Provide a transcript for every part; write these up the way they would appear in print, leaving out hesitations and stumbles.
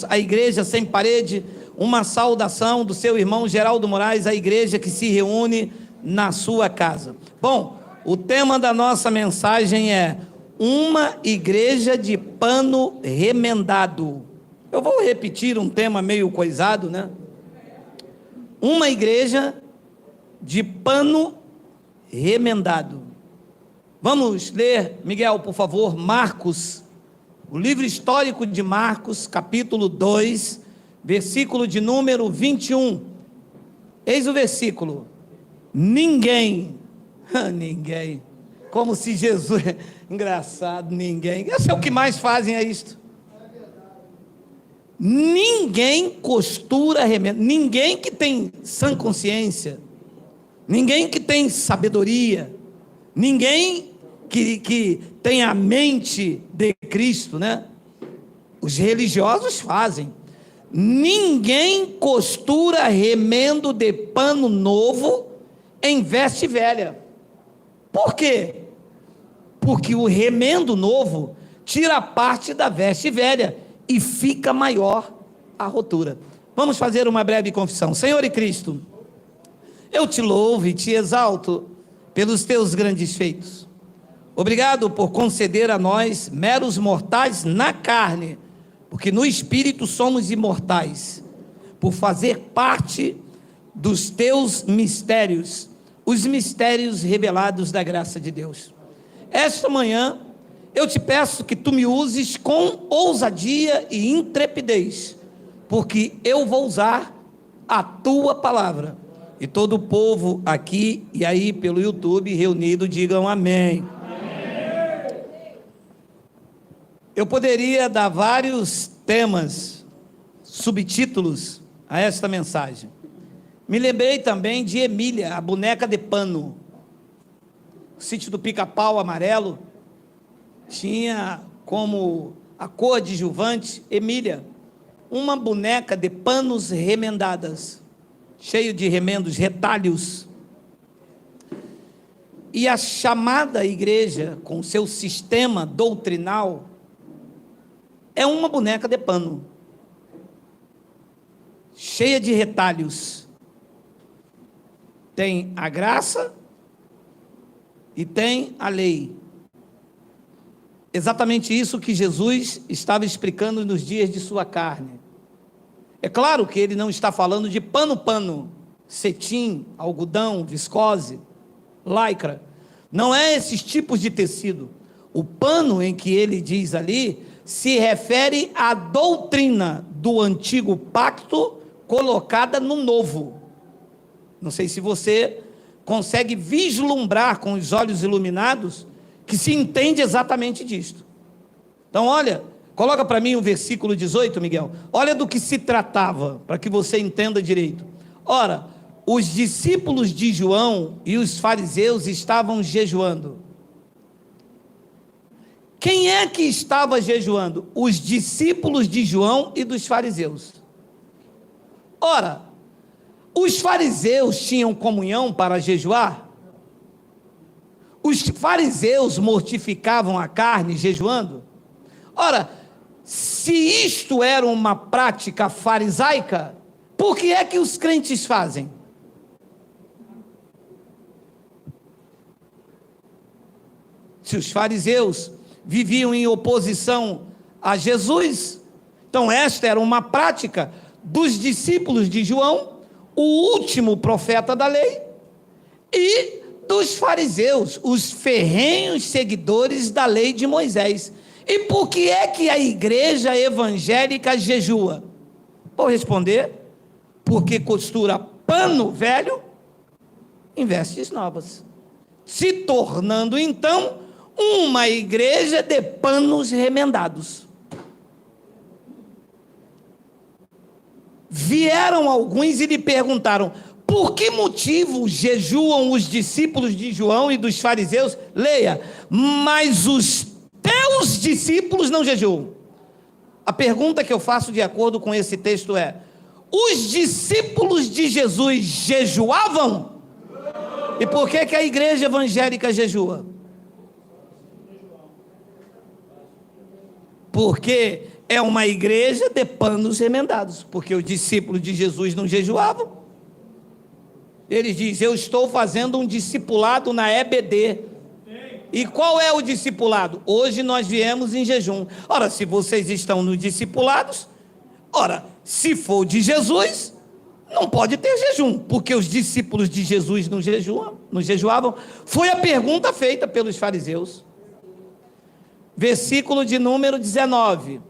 a Igreja Sem Parede, uma saudação do seu irmão Geraldo Moraes, a igreja que se reúne na sua casa. Bom, o tema da nossa mensagem é uma igreja de pano remendado. Eu vou repetir um tema meio coisado, né? Uma igreja de pano remendado. Vamos ler, Miguel, por favor, Marcos, o livro histórico de Marcos, capítulo 2, versículo de número 21. Eis o versículo. Ninguém, como se Jesus, engraçado, ninguém, esse é o que mais fazem, é isto. Ninguém costura remendo, ninguém que tem sã consciência, ninguém que tem sabedoria, ninguém que tem a mente de Cristo, né? Os religiosos fazem. Ninguém costura remendo de pano novo em veste velha. Por quê? Porque o remendo novo tira parte da veste velha e fica maior a rotura. Vamos fazer uma breve confissão. Senhor e Cristo, eu te louvo e te exalto pelos teus grandes feitos. Obrigado por conceder a nós, meros mortais na carne, porque no espírito somos imortais, por fazer parte dos teus mistérios, os mistérios revelados da graça de Deus. Esta manhã, eu te peço que tu me uses com ousadia e intrepidez, porque eu vou usar a tua palavra. E todo o povo aqui e aí pelo YouTube reunido digam amém. Eu poderia dar vários temas, subtítulos a esta mensagem. Me lembrei também de Emília, a boneca de pano. O sítio do Pica-Pau Amarelo tinha como a coadjuvante Emília, uma boneca de panos remendadas, cheio de remendos, retalhos. E a chamada igreja, com seu sistema doutrinal, é uma boneca de pano, cheia de retalhos. Tem a graça e tem a lei. Exatamente isso que Jesus estava explicando nos dias de sua carne. É claro que ele não está falando de pano, cetim, algodão, viscose, lycra. Não é esses tipos de tecido. O pano em que ele diz ali se refere à doutrina do antigo pacto colocada no novo. Não sei se você consegue vislumbrar com os olhos iluminados que se entende exatamente disto. Então olha, coloca para mim o versículo 18, Miguel. Olha do que se tratava, para que você entenda direito. Ora, os discípulos de João e os fariseus estavam jejuando. Quem é que estava jejuando? Os discípulos de João e dos fariseus. Ora, os fariseus tinham comunhão para jejuar? Os fariseus mortificavam a carne jejuando? Ora, se isto era uma prática farisaica, por que é que os crentes fazem? Se os fariseus viviam em oposição a Jesus, então esta era uma prática dos discípulos de João, o último profeta da lei, e dos fariseus, os ferrenhos seguidores da lei de Moisés. E por que é que a igreja evangélica jejua? Vou responder: porque costura pano velho em vestes novas, se tornando então uma igreja de panos remendados. Vieram alguns e lhe perguntaram: por que motivo jejuam os discípulos de João e dos fariseus? Leia: mas os teus discípulos não jejuam. A pergunta que eu faço de acordo com esse texto é: os discípulos de Jesus jejuavam? E por que a igreja evangélica jejua? Porque é uma igreja de panos remendados, porque os discípulos de Jesus não jejuavam. Ele diz: eu estou fazendo um discipulado na EBD. E qual é o discipulado? Hoje nós viemos em jejum. Ora, se vocês estão nos discipulados, ora, se for de Jesus, não pode ter jejum, porque os discípulos de Jesus não jejuavam. Foi a pergunta feita pelos fariseus. Versículo de número 19.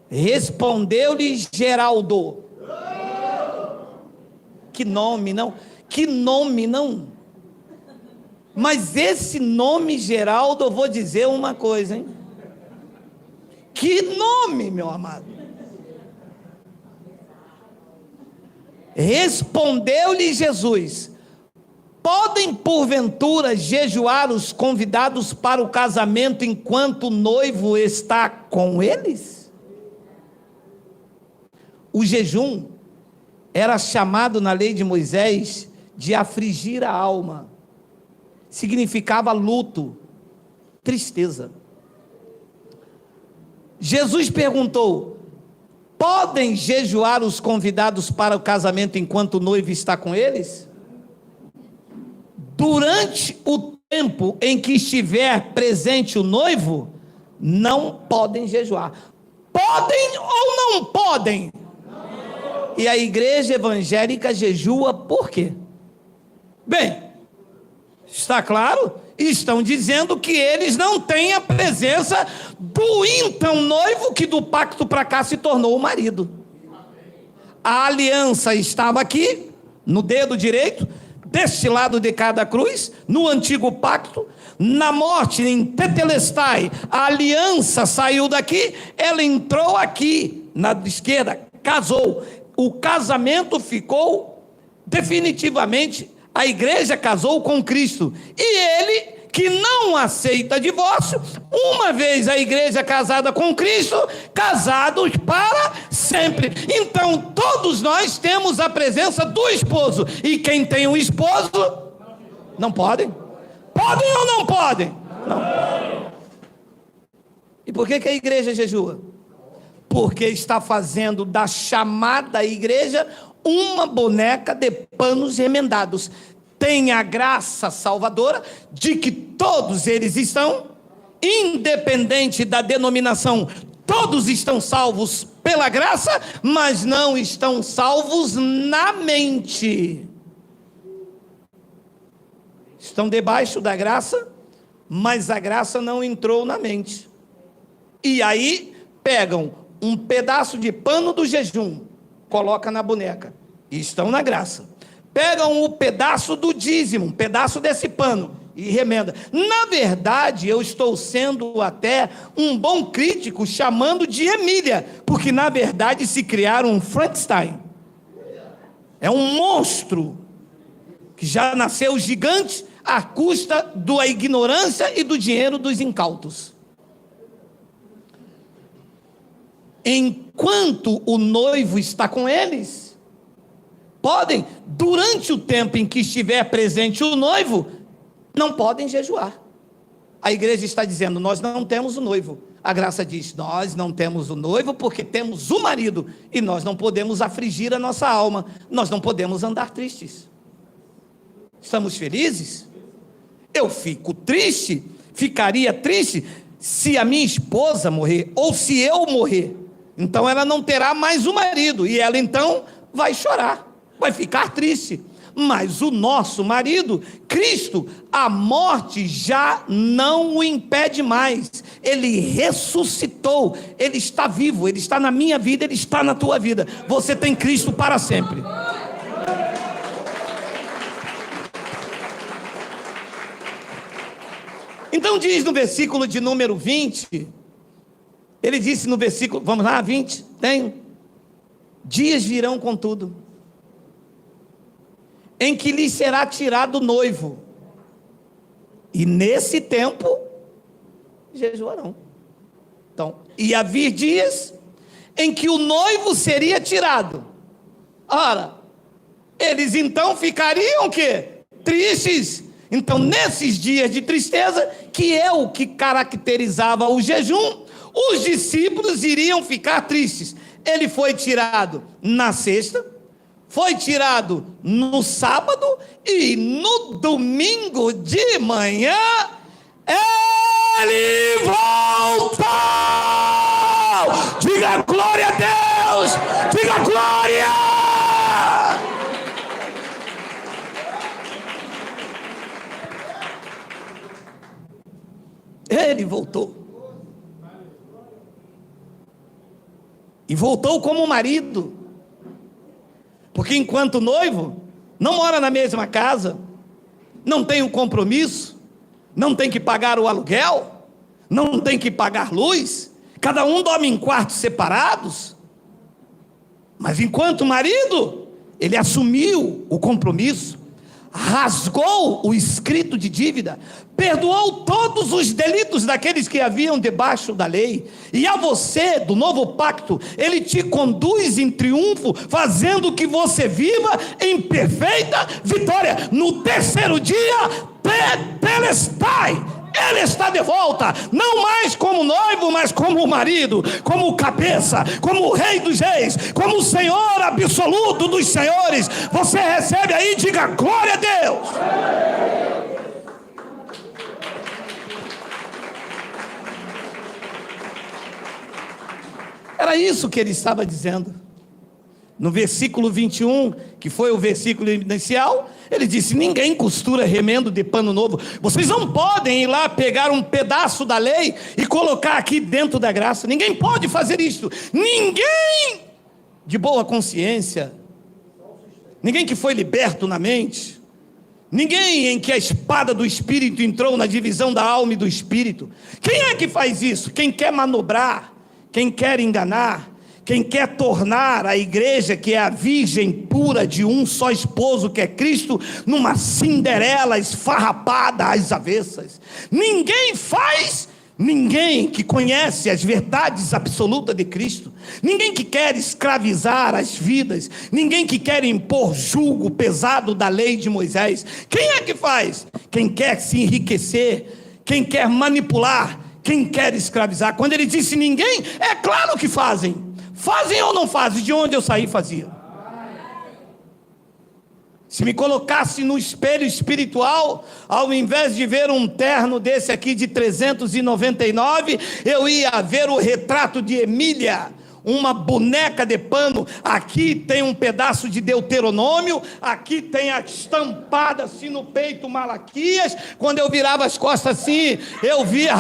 Respondeu-lhe Geraldo. Que nome, não? Que nome, não? Mas esse nome Geraldo, eu vou dizer uma coisa, hein? Que nome, meu amado. Respondeu-lhe Jesus: podem porventura jejuar os convidados para o casamento enquanto o noivo está com eles? O jejum era chamado na lei de Moisés de afligir a alma. Significava luto, tristeza. Jesus perguntou: podem jejuar os convidados para o casamento enquanto o noivo está com eles? Durante o tempo em que estiver presente o noivo, não podem jejuar. Podem ou não podem? Não. E a igreja evangélica jejua por quê? Bem, está claro? Estão dizendo que eles não têm a presença do então noivo, que do pacto para cá se tornou o marido. A aliança estava aqui, no dedo direito, deste lado de cada cruz, no antigo pacto. Na morte, em Tetelestai, a aliança saiu daqui, ela entrou aqui, na esquerda, casou. O casamento ficou definitivamente, a igreja casou com Cristo, e ele, que não aceita divórcio, uma vez a igreja casada com Cristo, casados para sempre. Então todos nós temos a presença do esposo, e quem tem um esposo, não podem? Podem ou não podem? Não. E por que a igreja jejua? Porque está fazendo da chamada igreja uma boneca de panos remendados. Tem a graça salvadora de que todos eles estão, independente da denominação, todos estão salvos pela graça, mas não estão salvos na mente. Estão debaixo da graça, mas a graça não entrou na mente. E aí pegam um pedaço de pano do jejum, coloca na boneca, e estão na graça. Pegam o pedaço do dízimo, um pedaço desse pano, e remenda. Na verdade, eu estou sendo até um bom crítico, chamando de Emília, porque na verdade se criaram um Frankenstein. É um monstro, que já nasceu gigante, à custa da ignorância e do dinheiro dos incautos. Enquanto o noivo está com eles, podem, durante o tempo em que estiver presente o noivo, não podem jejuar. A igreja está dizendo: nós não temos o noivo. A graça diz: nós não temos o noivo porque temos o marido, e nós não podemos afligir a nossa alma, nós não podemos andar tristes. Estamos felizes? Eu fico triste, ficaria triste se a minha esposa morrer, ou se eu morrer. Então ela não terá mais o marido, e ela então vai chorar, vai ficar triste. Mas o nosso marido, Cristo, a morte já não o impede mais. Ele ressuscitou, ele está vivo, ele está na minha vida, ele está na tua vida. Você tem Cristo para sempre. Então diz no versículo de número 20, ele disse no versículo, vamos lá, 20, tem: dias virão contudo, em que lhe será tirado o noivo, e nesse tempo jejuarão. Então, ia vir dias em que o noivo seria tirado. Ora, eles então ficariam o quê? Tristes. Então, nesses dias de tristeza, que é o que caracterizava o jejum, os discípulos iriam ficar tristes. Ele foi tirado na sexta, foi tirado no sábado, e no domingo de manhã ele voltou. Diga glória a Deus, diga glória. Ele voltou. E voltou como marido. Porque enquanto noivo, não mora na mesma casa, não tem um compromisso, não tem que pagar o aluguel, não tem que pagar luz, cada um dorme em quartos separados. Mas enquanto marido, ele assumiu o compromisso, rasgou o escrito de dívida, perdoou todos os delitos daqueles que haviam debaixo da lei, e a você, do novo pacto, ele te conduz em triunfo, fazendo que você viva em perfeita vitória. No terceiro dia, Tetelestai, ele está de volta, não mais como noivo, mas como marido, como cabeça, como o rei dos reis, como o Senhor absoluto dos senhores. Você recebe aí, diga glória a Deus. Era isso que ele estava dizendo. No versículo 21, que foi o versículo inicial, ele disse: ninguém costura remendo de pano novo. Vocês não podem ir lá pegar um pedaço da lei e colocar aqui dentro da graça. Ninguém pode fazer isso. Ninguém de boa consciência, ninguém que foi liberto na mente, ninguém em que a espada do Espírito entrou na divisão da alma e do Espírito. Quem é que faz isso? Quem quer manobrar, quem quer enganar, quem quer tornar a igreja, que é a virgem pura de um só esposo, que é Cristo, numa Cinderela esfarrapada às avessas. Ninguém faz, ninguém que conhece as verdades absolutas de Cristo, ninguém que quer escravizar as vidas, ninguém que quer impor jugo pesado da lei de Moisés. Quem é que faz? Quem quer se enriquecer, quem quer manipular, quem quer escravizar. Quando ele disse ninguém, é claro que fazem. Fazem ou não fazem? De onde eu saí, fazia. Se me colocasse no espelho espiritual, ao invés de ver um terno desse aqui de 399, eu ia ver o retrato de Emília, uma boneca de pano. Aqui tem um pedaço de Deuteronômio, aqui tem a estampada assim no peito Malaquias. Quando eu virava as costas assim, eu via...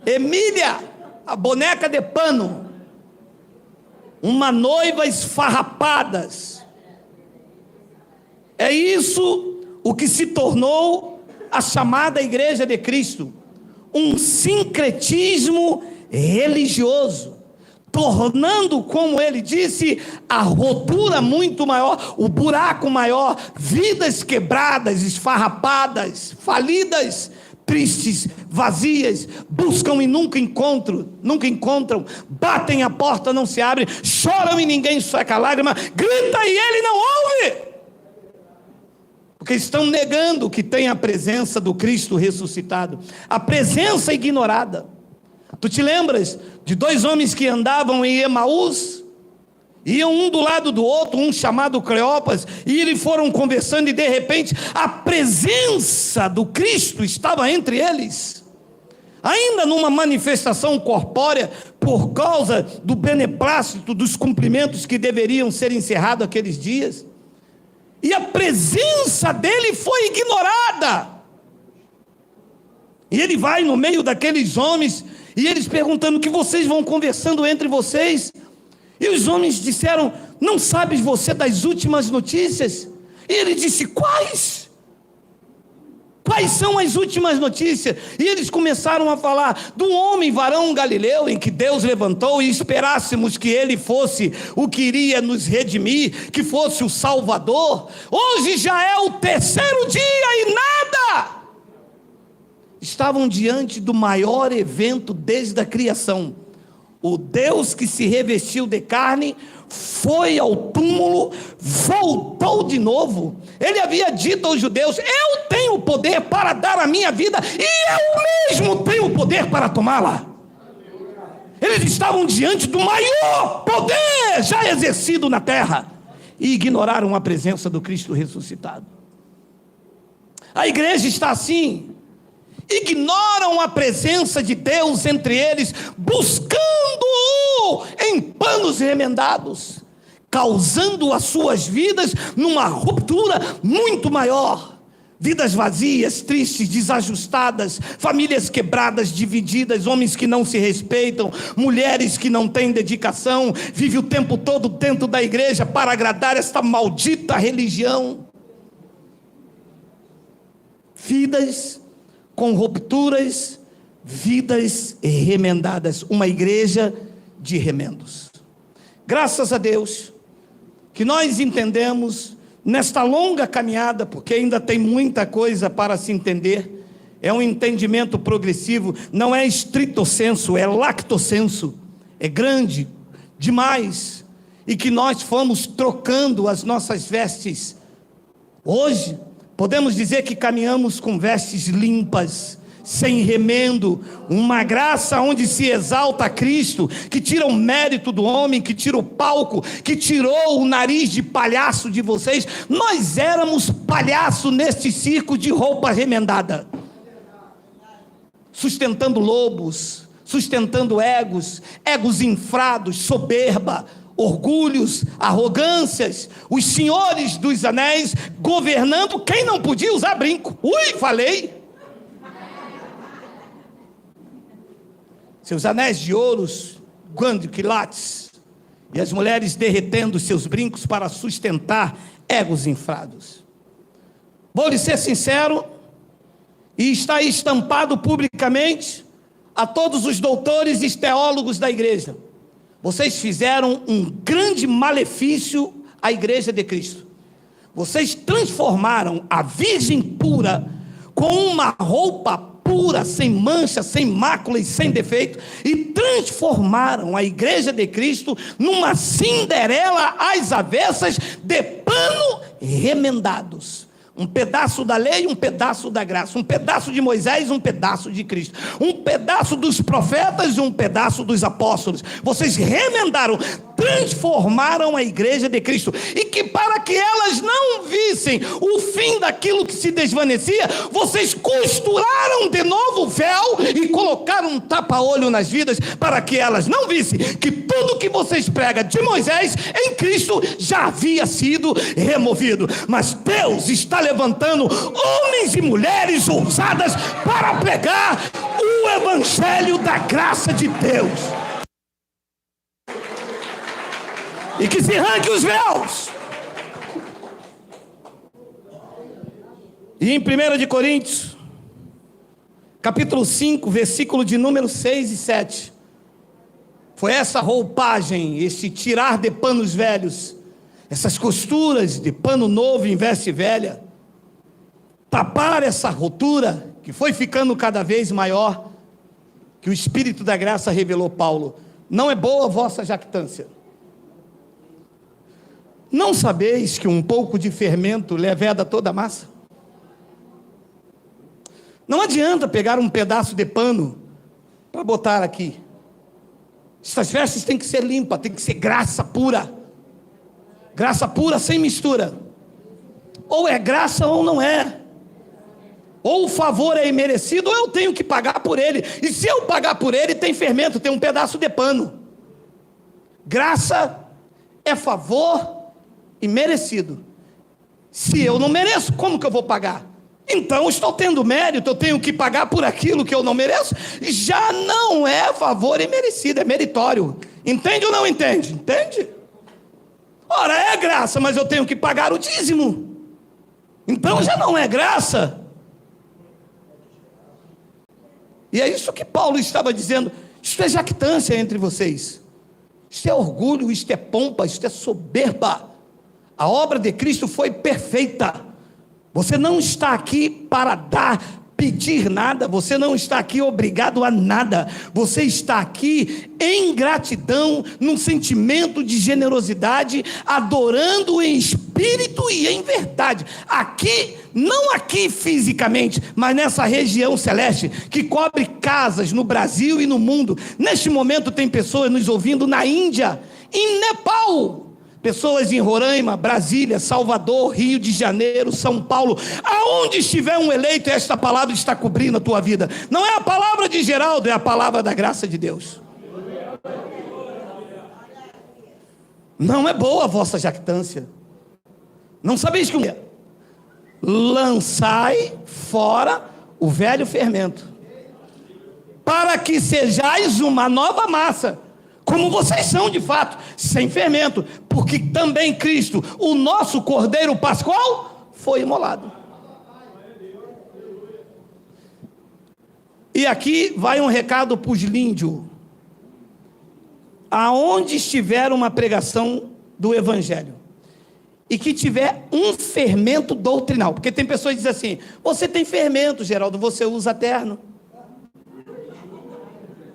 Emília, a boneca de pano, uma noiva esfarrapadas. É isso o que se tornou a chamada Igreja de Cristo, um sincretismo religioso, tornando, como ele disse, a rotura muito maior, o buraco maior, vidas quebradas, esfarrapadas, falidas, tristes, vazias, buscam e nunca encontram, batem a porta, não se abre, choram e ninguém seca a lágrima, grita e ele não ouve, porque estão negando que tem a presença do Cristo ressuscitado, a presença ignorada. Tu te lembras de dois homens que andavam em Emaús? Iam um do lado do outro, um chamado Cleopas, e eles foram conversando, e de repente a presença do Cristo estava entre eles, ainda numa manifestação corpórea, por causa do beneplácito dos cumprimentos que deveriam ser encerrados aqueles dias, e a presença dele foi ignorada. E ele vai no meio daqueles homens, e eles perguntando: o que vocês vão conversando entre vocês? E os homens disseram: não sabes você das últimas notícias? E ele disse: quais? Quais são as últimas notícias? E eles começaram a falar do homem varão galileu, em que Deus levantou, e esperássemos que ele fosse o que iria nos redimir, que fosse o Salvador. Hoje já é o terceiro dia e nada. Estavam diante do maior evento desde a criação, O Deus que se revestiu de carne foi ao túmulo, voltou de novo. Ele havia dito aos judeus: eu tenho poder para dar a minha vida, e eu mesmo tenho o poder para tomá-la. Eles estavam diante do maior poder já exercido na terra, e ignoraram a presença do Cristo ressuscitado. A igreja está assim: ignoram a presença de Deus entre eles, buscando-o em panos remendados, causando as suas vidas numa ruptura muito maior. Vidas vazias, tristes, desajustadas, famílias quebradas, divididas, homens que não se respeitam, mulheres que não têm dedicação, vive o tempo todo dentro da igreja para agradar esta maldita religião. Vidas com rupturas, vidas remendadas, uma igreja de remendos. Graças a Deus que nós entendemos nesta longa caminhada, porque ainda tem muita coisa para se entender. É um entendimento progressivo, não é estrito sensu, é lacto sensu, é grande demais, e que nós fomos trocando as nossas vestes. Hoje podemos dizer que caminhamos com vestes limpas, sem remendo, uma graça onde se exalta Cristo, que tira o mérito do homem, que tira o palco, que tirou o nariz de palhaço de vocês. Nós éramos palhaço neste circo de roupa remendada, sustentando lobos, sustentando egos inflados, soberba, orgulhos, arrogâncias, os senhores dos anéis governando quem não podia usar brinco. Falei. Seus anéis de ouros, quilates, e as mulheres derretendo seus brincos para sustentar egos inflados. Vou lhe ser sincero, e está estampado publicamente a todos os doutores e teólogos da igreja: vocês fizeram um grande malefício à igreja de Cristo. Vocês transformaram a virgem pura com uma roupa pura, sem mancha, sem mácula e sem defeito, e transformaram a igreja de Cristo numa Cinderela às avessas, de pano remendados. Um pedaço da lei, um pedaço da graça, um pedaço de Moisés, um pedaço de Cristo, um pedaço dos profetas e um pedaço dos apóstolos. Vocês remendaram, transformaram a igreja de Cristo, e que para que elas não vissem o fim daquilo que se desvanecia, vocês costuraram de novo o véu e colocaram um tapa-olho nas vidas, para que elas não vissem que tudo que vocês pregam de Moisés em Cristo já havia sido removido. Mas Deus está levantando homens e mulheres ousadas para pregar o evangelho da graça de Deus, e que se arranque os véus. E em 1 de Coríntios, capítulo 5, versículo de número 6 e 7, foi essa roupagem, esse tirar de panos velhos, essas costuras de pano novo em veste velha, tapar essa rotura que foi ficando cada vez maior, que o Espírito da graça revelou Paulo: não é boa a vossa jactância. Não sabeis que um pouco de fermento leveda toda a massa? Não adianta pegar um pedaço de pano para botar aqui. Essas vestes têm que ser limpas, tem que ser graça pura. Graça pura sem mistura. Ou é graça ou não é. Ou o favor é imerecido, ou eu tenho que pagar por ele. E se eu pagar por ele, tem fermento, tem um pedaço de pano. Graça é favor imerecido. Se eu não mereço, como que eu vou pagar? Então estou tendo mérito, eu tenho que pagar por aquilo que eu não mereço. Já não é favor imerecido, é meritório. Entende ou não entende? Entende? Ora, é graça, mas eu tenho que pagar o dízimo. Então já não é graça. E é isso que Paulo estava dizendo. Isto é jactância entre vocês. Isto é orgulho, isto é pompa, isto é soberba. A obra de Cristo foi perfeita. Você não está aqui para dar pedir nada, você não está aqui obrigado a nada, você está aqui em gratidão, num sentimento de generosidade, adorando em espírito e em verdade, aqui, não aqui fisicamente, mas nessa região celeste, que cobre casas no Brasil e no mundo. Neste momento tem pessoas nos ouvindo na Índia, em Nepal, pessoas em Roraima, Brasília, Salvador, Rio de Janeiro, São Paulo, aonde estiver um eleito, esta palavra está cobrindo a tua vida. Não é a palavra de Geraldo, é a palavra da graça de Deus. Não é boa a vossa jactância. Não sabeis que lançai fora o velho fermento, para que sejais uma nova massa, como vocês são de fato, sem fermento, porque também Cristo, o nosso Cordeiro Pascual, foi imolado. E aqui vai um recado para os líndios. Aonde estiver uma pregação do Evangelho, e que tiver um fermento doutrinal, porque tem pessoas que dizem assim: você tem fermento, Geraldo, você usa terno.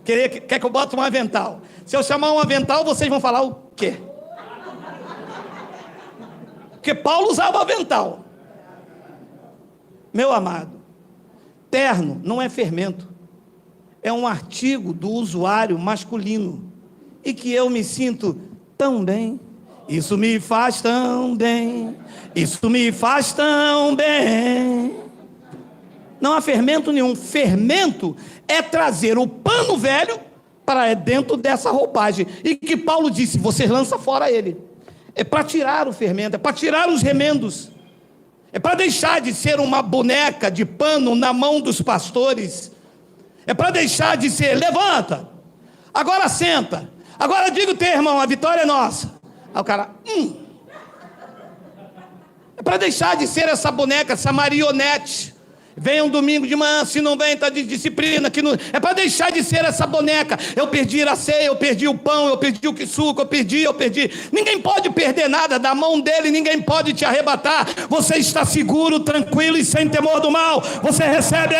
Quer que eu bote um avental? Se eu chamar um avental, vocês vão falar o quê? Porque Paulo usava avental. Meu amado, terno não é fermento, é um artigo do usuário masculino, e que eu me sinto tão bem, isso me faz tão bem, isso me faz tão bem. Não há fermento nenhum. Fermento é trazer o pano velho para dentro dessa roupagem, e que Paulo disse: você lança fora ele. É para tirar o fermento, é para tirar os remendos, é para deixar de ser uma boneca de pano na mão dos pastores, é para deixar de ser: levanta, agora senta, agora diga o teu irmão, a vitória é nossa. Aí o cara, é para deixar de ser essa boneca, essa marionete. Vem um domingo de manhã, se não vem, está de disciplina. Que não... É para deixar de ser essa boneca. Eu perdi a ceia, eu perdi o pão, eu perdi o suco, eu perdi. Ninguém pode perder nada da mão dele, ninguém pode te arrebatar. Você está seguro, tranquilo e sem temor do mal. Você recebe.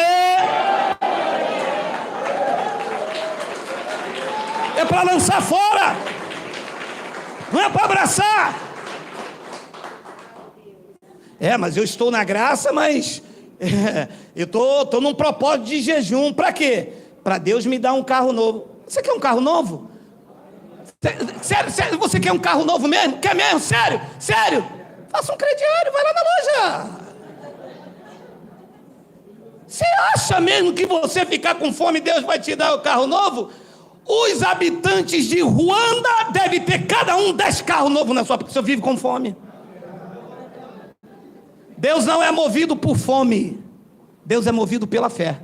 É para lançar fora, não é para abraçar. Mas eu estou na graça, mas eu estou num propósito de jejum. Para quê? Para Deus me dar um carro novo. Você quer um carro novo? Sério, você quer um carro novo mesmo? Quer mesmo? Sério? Faça um crediário, vai lá na loja. Você acha mesmo que você ficar com fome, Deus vai te dar o carro novo? Os habitantes de Ruanda devem ter cada um 10 carros novos na sua, porque você vive com fome. Deus não é movido por fome, Deus é movido pela fé.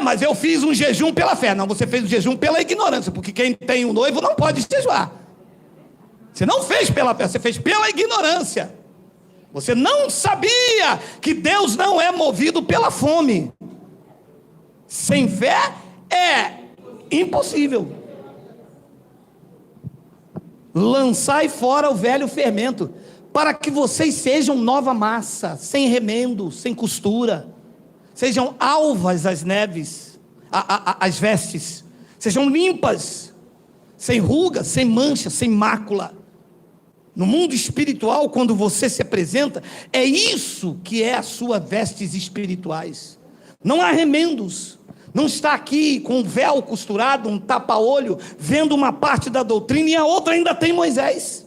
Mas eu fiz um jejum pela fé. Não, você fez um jejum pela ignorância, porque quem tem um noivo não pode jejuar. Você não fez pela fé, você fez pela ignorância. Você não sabia que Deus não é movido pela fome. Sem fé é impossível. Lançai fora o velho fermento, para que vocês sejam nova massa, sem remendo, sem costura, sejam alvas as neves, as vestes, sejam limpas, sem ruga, sem mancha, sem mácula. No mundo espiritual, quando você se apresenta, é isso que é as suas vestes espirituais. Não há remendos. Não está aqui com um véu costurado, um tapa-olho, vendo uma parte da doutrina e a outra ainda tem Moisés.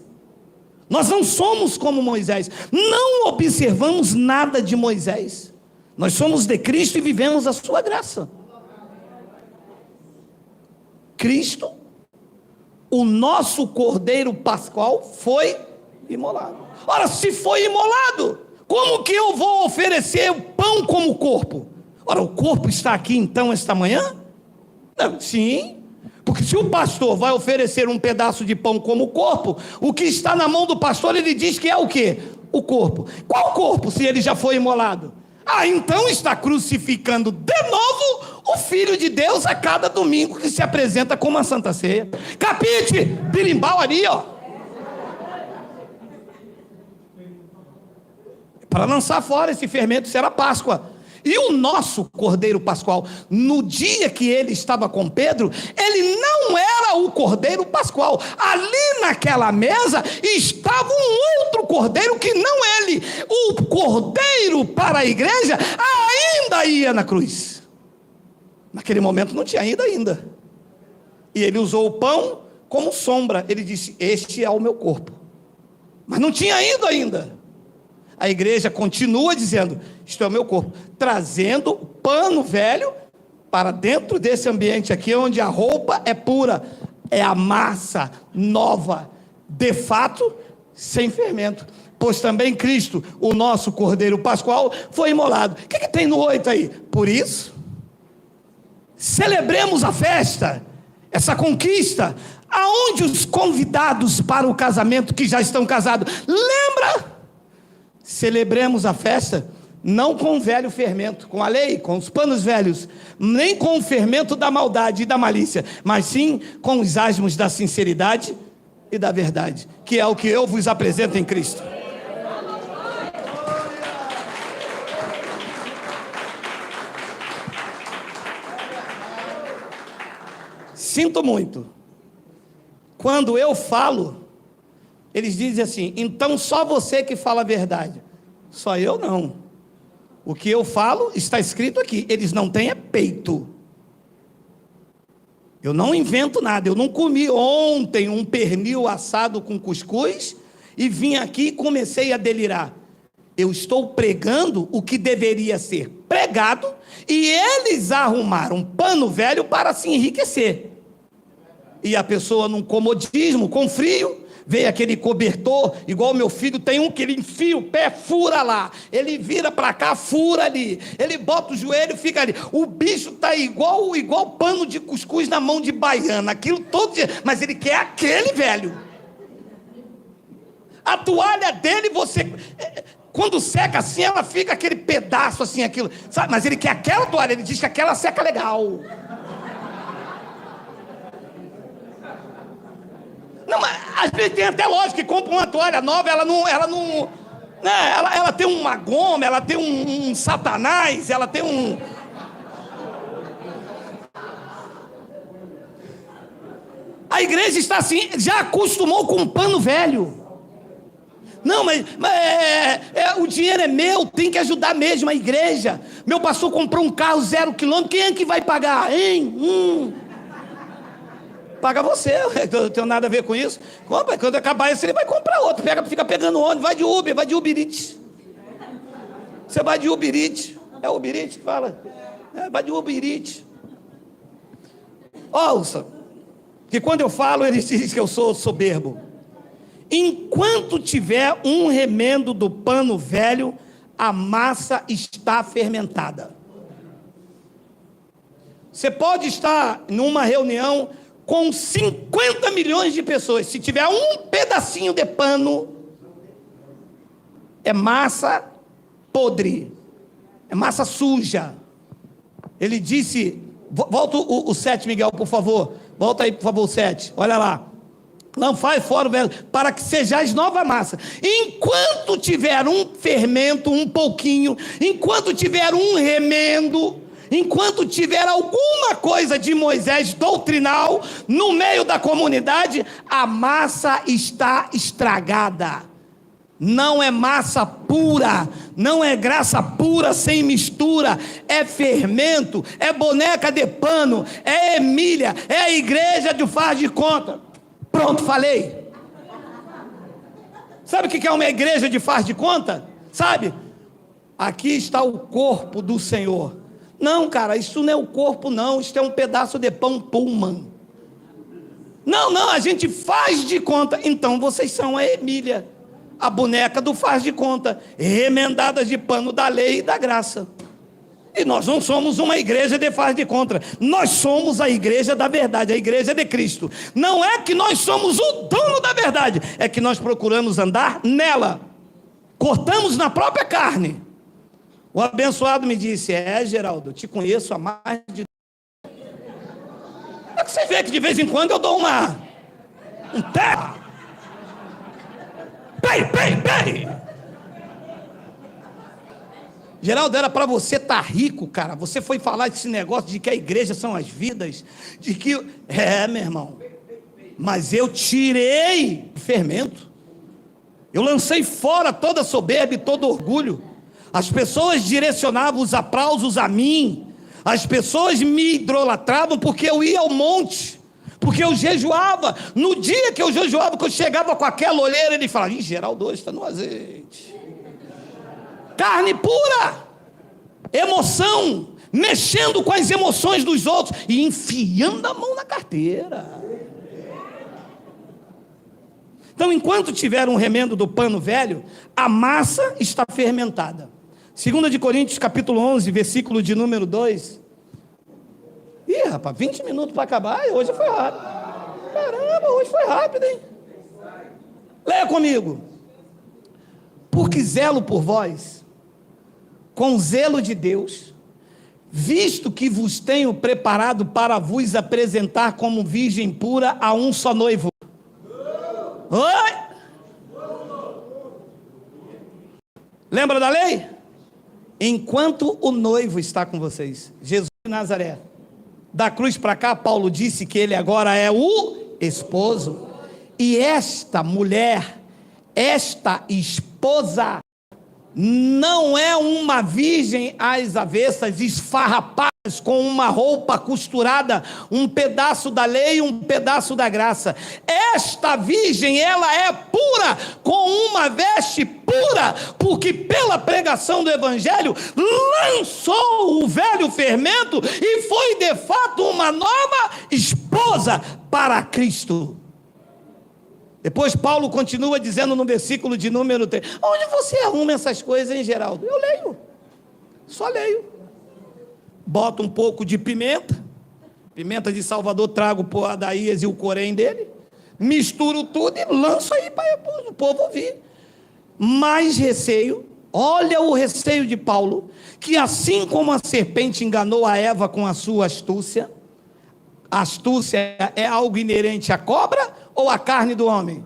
Nós não somos como Moisés, não observamos nada de Moisés. Nós somos de Cristo e vivemos a sua graça. Cristo, o nosso Cordeiro Pascual, foi imolado. Ora, se foi imolado, como que eu vou oferecer o pão como corpo? Ora, o corpo está aqui então esta manhã? Não, sim. Porque se o pastor vai oferecer um pedaço de pão como corpo, o que está na mão do pastor, ele diz que é o quê? O corpo. Qual corpo, se ele já foi imolado? Então está crucificando de novo o Filho de Deus a cada domingo que se apresenta com uma Santa Ceia. Capite? Birimbau ali, ó. Para lançar fora esse fermento, será Páscoa. E o nosso Cordeiro Pascual, no dia que ele estava com Pedro, ele não era o Cordeiro Pascual. Ali naquela mesa estava um outro Cordeiro que não ele. O Cordeiro para a igreja ainda ia na cruz. Naquele momento não tinha ido ainda. E ele usou o pão como sombra. Ele disse: este é o meu corpo. Mas não tinha ido ainda. A igreja continua dizendo: isto é o meu corpo, trazendo o pano velho para dentro desse ambiente aqui, onde a roupa é pura, é a massa nova, de fato, sem fermento. Pois também Cristo, o nosso Cordeiro Pascual, foi imolado. O que tem no 8 aí? Por isso, celebremos a festa, essa conquista, aonde os convidados para o casamento que já estão casados, lembra? Celebremos a festa, não com o velho fermento, com a lei, com os panos velhos, nem com o fermento da maldade e da malícia, mas sim com os asmos da sinceridade e da verdade, que é o que eu vos apresento em Cristo. Sinto muito, quando eu falo, eles dizem assim: então só você que fala a verdade. Só eu não. O que eu falo está escrito aqui. Eles não têm peito. Eu não invento nada. Eu não comi ontem um pernil assado com cuscuz e vim aqui e comecei a delirar. Eu estou pregando o que deveria ser pregado e eles arrumaram um pano velho para se enriquecer. E a pessoa num comodismo, com frio, veio aquele cobertor, igual meu filho tem um que ele enfia o pé, fura lá, ele vira para cá, fura ali, ele bota o joelho, fica ali, o bicho está igual pano de cuscuz na mão de baiana, aquilo todo dia, mas ele quer aquele velho. A toalha dele, quando seca assim, ela fica aquele pedaço assim, aquilo, sabe? Mas ele quer aquela toalha, ele diz que aquela seca legal. Não, mas às vezes tem até lógica que compra uma toalha nova, ela não, né? Ela tem uma goma, ela tem um satanás, ela tem um... A igreja está assim, já acostumou com um pano velho. Não, mas o dinheiro é meu, tem que ajudar mesmo a igreja. Meu pastor comprou um carro 0 quilômetro, quem é que vai pagar, hein? Paga você, eu não tenho nada a ver com isso. Quando acabar esse, ele vai comprar outro. Fica pegando ônibus, vai de Uber Eats. Você vai de Uber Eats. É Uber Eats que fala? Vai de Uber Eats. Ouça, que quando eu falo, ele diz que eu sou soberbo. Enquanto tiver um remendo do pano velho, a massa está fermentada. Você pode estar numa reunião com 50 milhões de pessoas, se tiver um pedacinho de pano, é massa podre, é massa suja. Ele disse, volta o 7, Miguel, por favor, volta aí, por favor, o 7, olha lá. Lançai fora o velho, para que sejais nova massa. Enquanto tiver um fermento, um pouquinho, enquanto tiver um remendo, enquanto tiver alguma coisa de Moisés doutrinal no meio da comunidade, a massa está estragada. Não é massa pura, não é graça pura sem mistura, é fermento, é boneca de pano, é Emília, é a igreja de faz de conta. Pronto, falei. Sabe o que é uma igreja de faz de conta? Sabe? Aqui está o corpo do Senhor. Não, cara, isso não é o corpo, não. Isso é um pedaço de pão Pullman. Não, a gente faz de conta. Então vocês são a Emília, a boneca do faz de conta, remendadas de pano da lei e da graça. E nós não somos uma igreja de faz de conta. Nós somos a igreja da verdade, a igreja de Cristo. Não é que nós somos o dono da verdade, é que nós procuramos andar nela. Cortamos na própria carne. O abençoado me disse: Geraldo, eu te conheço há mais de... É que você vê que de vez em quando eu dou um tap. Bem. Geraldo, era para você estar rico, cara. Você foi falar desse negócio de que a igreja são as vidas, de que... meu irmão, mas eu tirei o fermento. Eu lancei fora toda a soberba e todo orgulho. As pessoas direcionavam os aplausos a mim. As pessoas me idolatravam porque eu ia ao monte, porque eu jejuava. No dia que eu jejuava, que eu chegava com aquela olheira, ele falava: ih, Geraldo, hoje está no azeite. Carne pura, emoção, mexendo com as emoções dos outros e enfiando a mão na carteira. Então, enquanto tiver um remendo do pano velho, a massa está fermentada. 2 de Coríntios, capítulo 11, versículo de número 2. Ih, rapaz, 20 minutos para acabar, e hoje foi rápido. Caramba, hoje foi rápido, hein? Leia comigo. Porque zelo por vós, com zelo de Deus, visto que vos tenho preparado para vos apresentar como virgem pura a um só noivo. Oi? Lembra da lei? Enquanto o noivo está com vocês, Jesus de Nazaré. Da cruz para cá, Paulo disse que ele agora é o esposo. E esta mulher, esta esposa, não é uma virgem às avessas, esfarrapada com uma roupa costurada, um pedaço da lei, um pedaço da graça. Esta virgem, ela é pura, com uma veste pura, porque pela pregação do evangelho, lançou o velho fermento, e foi de fato uma nova esposa para Cristo. Depois Paulo continua dizendo no versículo de número 3, onde você arruma essas coisas, hein, Geraldo? Eu leio, só leio. Boto um pouco de pimenta de Salvador, trago para o Adaías e o Corém dele, misturo tudo e lanço aí para o povo ouvir. Mais receio, olha o receio de Paulo, que assim como a serpente enganou a Eva com a sua astúcia, astúcia é algo inerente à cobra ou à carne do homem?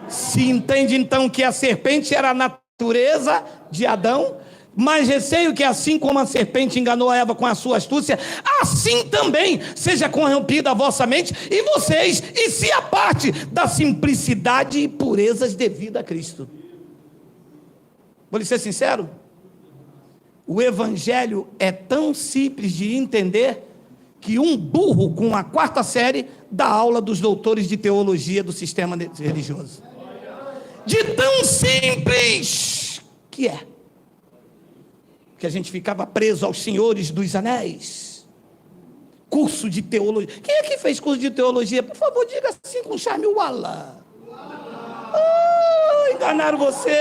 Se entende então que a serpente era a natureza de Adão, mas receio que assim como a serpente enganou a Eva com a sua astúcia, assim também seja corrompida a vossa mente e vocês, e se aparte da simplicidade e purezas devidas a Cristo. Vou lhe ser sincero, o evangelho é tão simples de entender que um burro com a 4ª série dá aula dos doutores de teologia do sistema religioso. De tão simples que é. Que a gente ficava preso aos senhores dos anéis. Curso de teologia. Quem é que fez curso de teologia? Por favor, diga assim com charme, Wala. Enganaram você.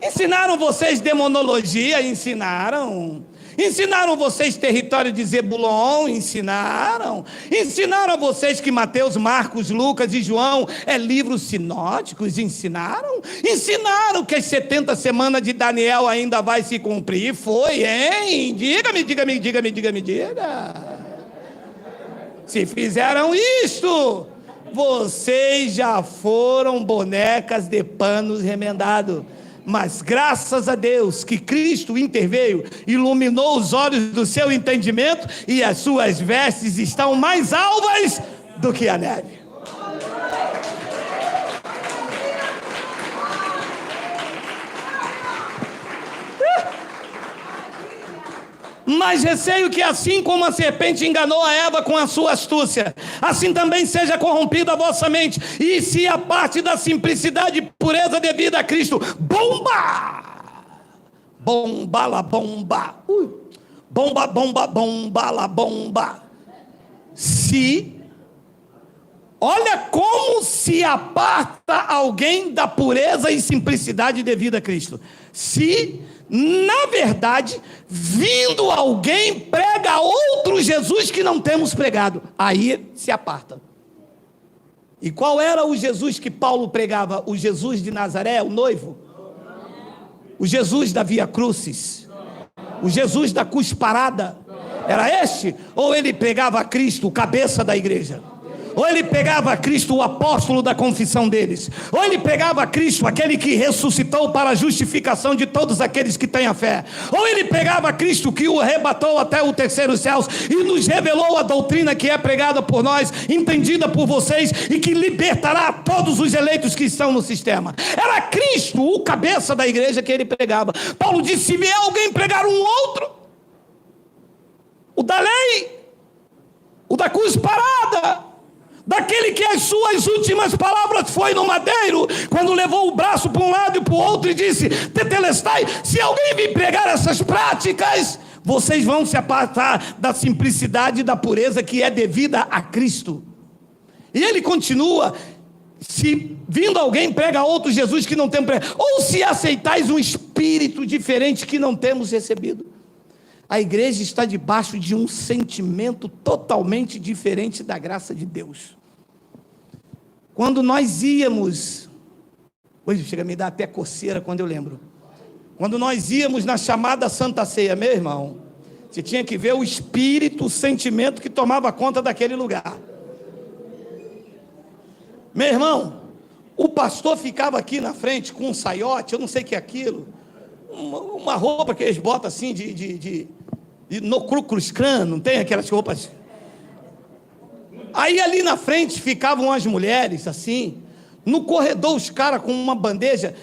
Ensinaram vocês demonologia? Ensinaram. Ensinaram vocês território de Zebulon? Ensinaram. Ensinaram a vocês que Mateus, Marcos, Lucas e João é livros sinóticos? Ensinaram. Ensinaram que as 70 semanas de Daniel ainda vai se cumprir? Foi, hein? Diga. Se fizeram isto, vocês já foram bonecas de panos remendados. Mas graças a Deus que Cristo interveio, iluminou os olhos do seu entendimento, e as suas vestes estão mais alvas do que a neve. Mas receio que assim como a serpente enganou a Eva com a sua astúcia, assim também seja corrompida a vossa mente, e se a parte da simplicidade e pureza devida a Cristo, bomba! Bomba, bomba! Bomba! Olha como se aparta alguém da pureza e simplicidade devida a Cristo. Se, na verdade, vindo alguém prega outro Jesus que não temos pregado, aí se aparta. E qual era o Jesus que Paulo pregava? O Jesus de Nazaré, o noivo? O Jesus da Via Crucis? O Jesus da Cusparada? Era este? Ou ele pregava a Cristo, o cabeça da igreja? Ou ele pegava Cristo, o apóstolo da confissão deles, ou ele pegava Cristo, aquele que ressuscitou para a justificação de todos aqueles que têm a fé, ou ele pegava Cristo que o arrebatou até o terceiro céu e nos revelou a doutrina que é pregada por nós, entendida por vocês e que libertará todos os eleitos que estão no sistema. Era Cristo, o cabeça da igreja, que ele pregava. Paulo disse: se vier alguém pregar um outro, o da lei, o da cruz parada, daquele que as suas últimas palavras foi no madeiro, quando levou o braço para um lado e para o outro e disse: tetelestai, se alguém vir pregar essas práticas, vocês vão se apartar da simplicidade e da pureza que é devida a Cristo. E ele continua: se vindo alguém prega outro Jesus que não tem pregado, ou se aceitais um espírito diferente que não temos recebido. A igreja está debaixo de um sentimento totalmente diferente da graça de Deus. Quando nós íamos, hoje chega a me dar até coceira quando eu lembro, quando nós íamos na chamada Santa Ceia, meu irmão, você tinha que ver o espírito, o sentimento que tomava conta daquele lugar. Meu irmão, o pastor ficava aqui na frente com um saiote, eu não sei o que é aquilo, uma roupa que eles botam assim no Ku Klux Klan, não tem aquelas roupas? Aí ali na frente ficavam as mulheres assim, no corredor os caras com uma bandeja,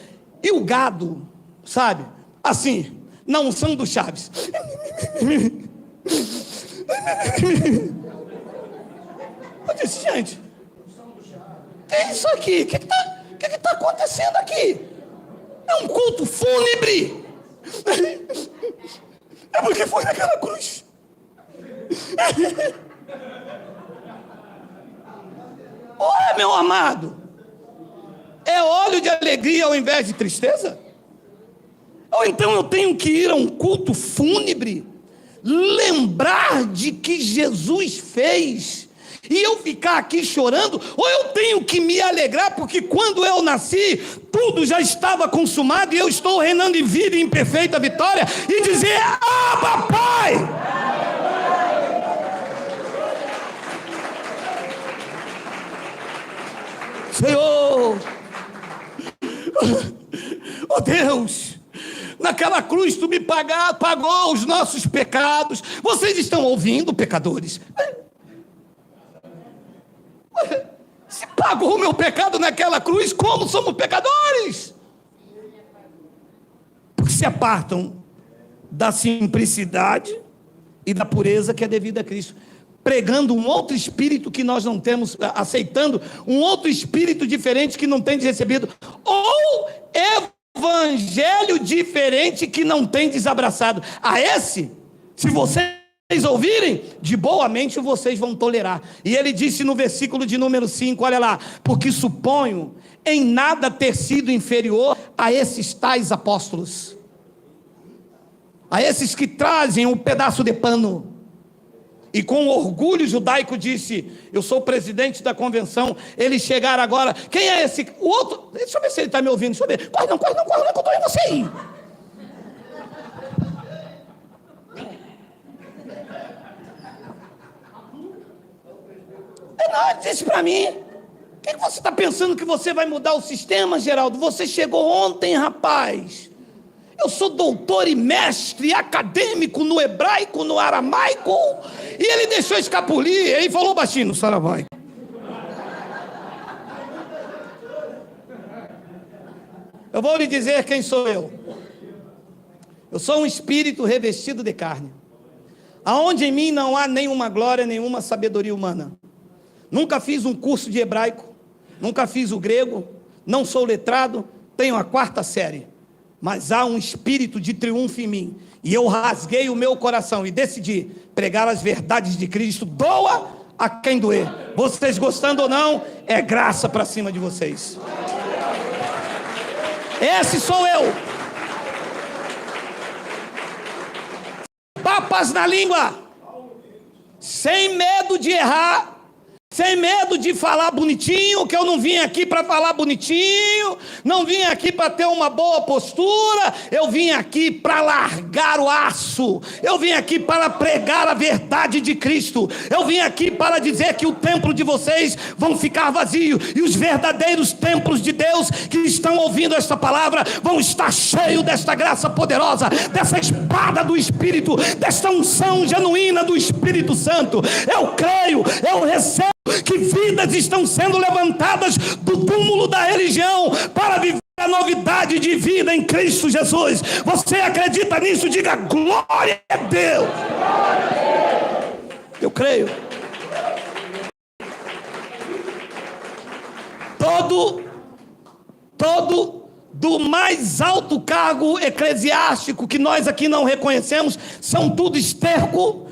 e o gado, sabe, assim, na unção do Chaves. Eu disse: gente, que é isso aqui? O que está acontecendo aqui? É um culto fúnebre. É porque foi naquela cruz. Olha, meu amado, é óleo de alegria ao invés de tristeza? Ou então eu tenho que ir a um culto fúnebre, lembrar de que Jesus fez, e eu ficar aqui chorando? Ou eu tenho que me alegrar, porque quando eu nasci, tudo já estava consumado, e eu estou reinando em vida e em perfeita vitória, e dizer: ah, papai! Senhor, oh Deus, naquela cruz tu me pagou os nossos pecados. Vocês estão ouvindo, pecadores? Se pagou o meu pecado naquela cruz, como somos pecadores? Porque se apartam da simplicidade e da pureza que é devida a Cristo, pregando um outro espírito que nós não temos, aceitando um outro espírito diferente que não tem recebido, ou evangelho diferente que não tem desabraçado. A esse, se vocês ouvirem, de boa mente vocês vão tolerar. E ele disse no versículo de número 5, olha lá: porque suponho em nada ter sido inferior a esses tais apóstolos, a esses que trazem um pedaço de pano, e com orgulho judaico disse: eu sou o presidente da convenção. Eles chegaram agora, quem é esse? O outro, deixa eu ver se ele está me ouvindo, deixa eu ver. Corre não, que eu estou em você aí. Não, disse para mim: o que você está pensando que você vai mudar o sistema, Geraldo? Você chegou ontem, rapaz. Eu sou doutor e mestre acadêmico no hebraico, no aramaico. E ele deixou escapulir, ele falou baixinho: saravai. Eu vou lhe dizer quem sou eu. Eu sou um espírito revestido de carne, aonde em mim não há nenhuma glória, nenhuma sabedoria humana. Nunca fiz um curso de hebraico, nunca fiz o grego, não sou letrado, tenho a 4ª série, mas há um espírito de triunfo em mim, e eu rasguei o meu coração e decidi pregar as verdades de Cristo, doa a quem doer. Vocês gostando ou não, é graça para cima de vocês. Esse sou eu. Papas na língua, sem medo de errar, sem medo de falar bonitinho, que eu não vim aqui para falar bonitinho, não vim aqui para ter uma boa postura, eu vim aqui para largar o aço, eu vim aqui para pregar a verdade de Cristo, eu vim aqui para dizer que o templo de vocês vão ficar vazio, e os verdadeiros templos de Deus que estão ouvindo esta palavra vão estar cheios desta graça poderosa, dessa espada do Espírito, desta unção genuína do Espírito Santo. Eu creio, eu recebo que vidas estão sendo levantadas do túmulo da religião para viver a novidade de vida em Cristo Jesus. Você acredita nisso? Diga glória a Deus. Eu creio. Todo do mais alto cargo eclesiástico que nós aqui não reconhecemos, são tudo esterco.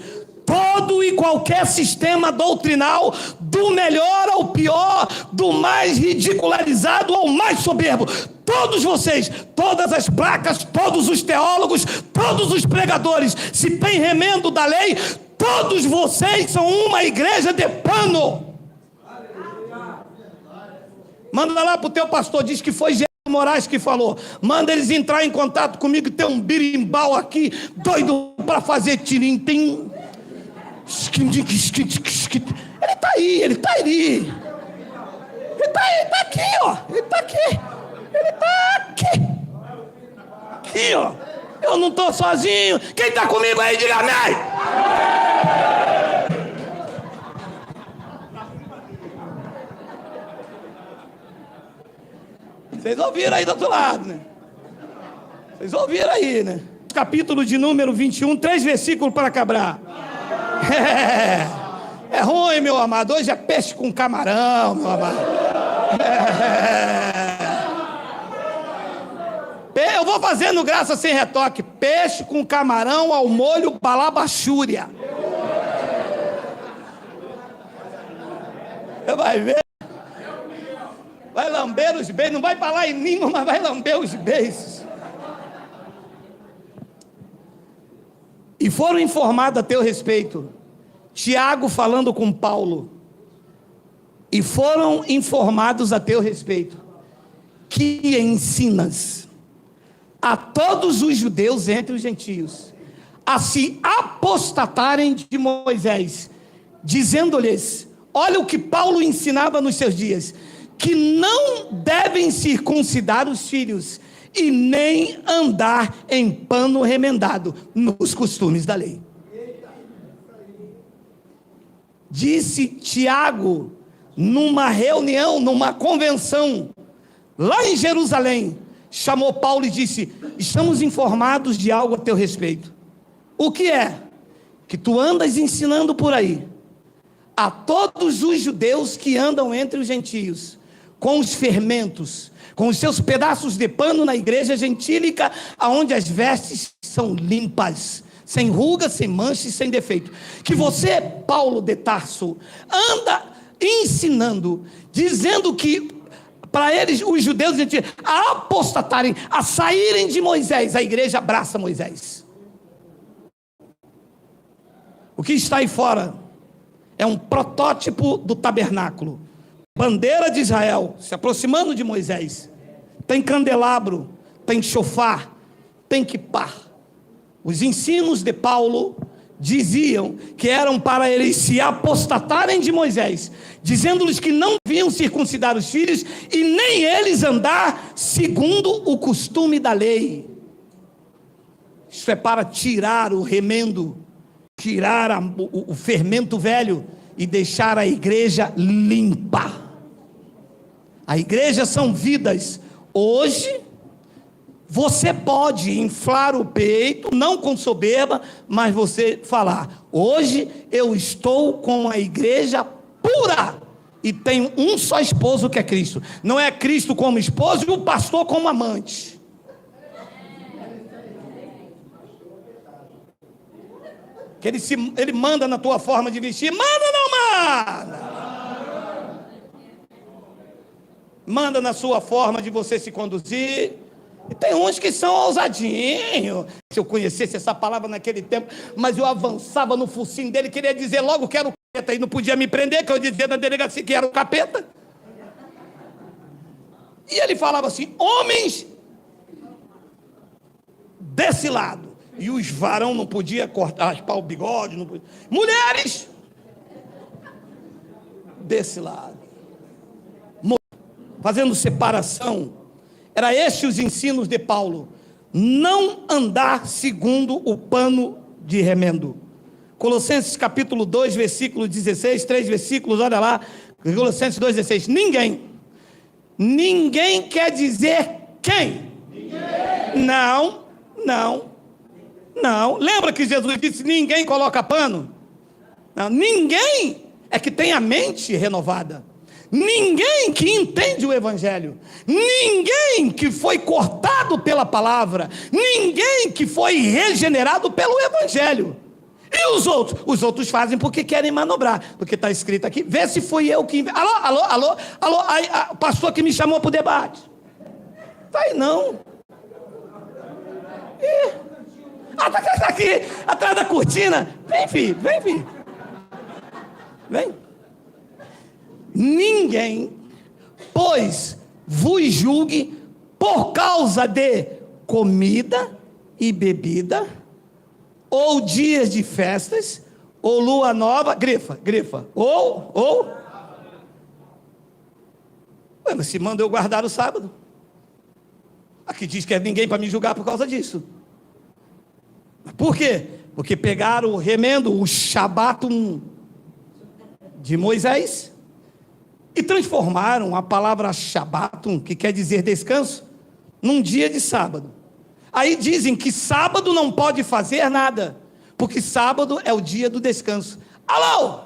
Todo e qualquer sistema doutrinal, do melhor ao pior, do mais ridicularizado ao mais soberbo, todos vocês, todas as placas, todos os teólogos, todos os pregadores, se tem remendo da lei, todos vocês são uma igreja de pano. Manda lá para o teu pastor, diz que foi Moraes que falou, manda eles entrar em contato comigo, tem um birimbau aqui, doido para fazer tirim-tim. Ele está aí, ele está ali. Ele está aqui, ó. Ele está aqui. Ele está aqui. Aqui, ó. Eu não estou sozinho. Quem está comigo aí, diga amém. Vocês ouviram aí do outro lado, né? Vocês ouviram aí, né? Capítulo de número 21, 3 versículos para acabar. É ruim, meu amado. Hoje é peixe com camarão, meu amado. Eu vou fazendo graça sem retoque. Peixe com camarão ao molho balabachúria. Você vai ver. Vai lamber os beijos. Não vai falar em língua, mas vai lamber os beijos. E foram informados a teu respeito, Tiago falando com Paulo, e foram informados a teu respeito, que ensinas a todos os judeus entre os gentios, a se apostatarem de Moisés, dizendo-lhes, olha o que Paulo ensinava nos seus dias, que não devem circuncidar os filhos, e nem andar em pano remendado nos costumes da lei. Disse Tiago, numa reunião, numa convenção, lá em Jerusalém, chamou Paulo e disse, estamos informados de algo a teu respeito. O que é? Que tu andas ensinando por aí, a todos os judeus que andam entre os gentios, com os fermentos, com os seus pedaços de pano na igreja gentílica, aonde as vestes são limpas, sem ruga, sem mancha e sem defeito. Que você, Paulo de Tarso, anda ensinando, dizendo que para eles, os judeus, a apostatarem, a saírem de Moisés. A igreja abraça Moisés. O que está aí fora é um protótipo do tabernáculo. Bandeira de Israel, se aproximando de Moisés. Tem candelabro, tem chofar, tem quipar. Os ensinos de Paulo diziam que eram para eles se apostatarem de Moisés, dizendo-lhes que não deviam circuncidar os filhos e nem eles andar segundo o costume da lei. Isso é para tirar o remendo, tirar o fermento velho e deixar a igreja limpa. A igreja são vidas. Hoje, você pode inflar o peito, não com soberba, mas você falar, hoje eu estou com a igreja pura, e tenho um só esposo que é Cristo. Não é Cristo como esposo e o pastor como amante. Que ele manda na tua forma de vestir, manda ou não manda? Manda na sua forma de você se conduzir. E tem uns que são ousadinhos. Se eu conhecesse essa palavra naquele tempo, mas eu avançava no focinho dele, queria dizer logo, quero e não podia me prender, que eu dizia na delegacia que era o capeta. E ele falava assim: homens desse lado. E os varão não podia cortar, raspar o bigode, não podia. Mulheres desse lado. Fazendo separação. Era estes os ensinos de Paulo. Não andar segundo o pano de remendo. Colossenses capítulo 2, versículo 16, 3 versículos, olha lá. Colossenses 2, 16. Ninguém quer dizer quem? Ninguém. Não. Lembra que Jesus disse: ninguém coloca pano? Não, ninguém é que tem a mente renovada. Ninguém que entende o evangelho. Ninguém que foi cortado pela palavra. Ninguém que foi regenerado pelo evangelho. E os outros? Os outros fazem porque querem manobrar. Porque está escrito aqui: vê se fui eu que... Alô, aí, o pastor que me chamou para o debate. Vai não. Está aqui, atrás da cortina. Vem, filho. Vem. Ninguém, pois, vos julgue por causa de comida e bebida, ou dias de festas, ou lua nova, grifa, ou... Ué, mas se manda eu guardar o sábado. Aqui diz que é ninguém para me julgar por causa disso. Por quê? Porque pegaram o remendo, o shabatum de Moisés, e transformaram a palavra shabatum, que quer dizer descanso, num dia de sábado. Aí dizem que sábado não pode fazer nada, porque sábado é o dia do descanso. Alô?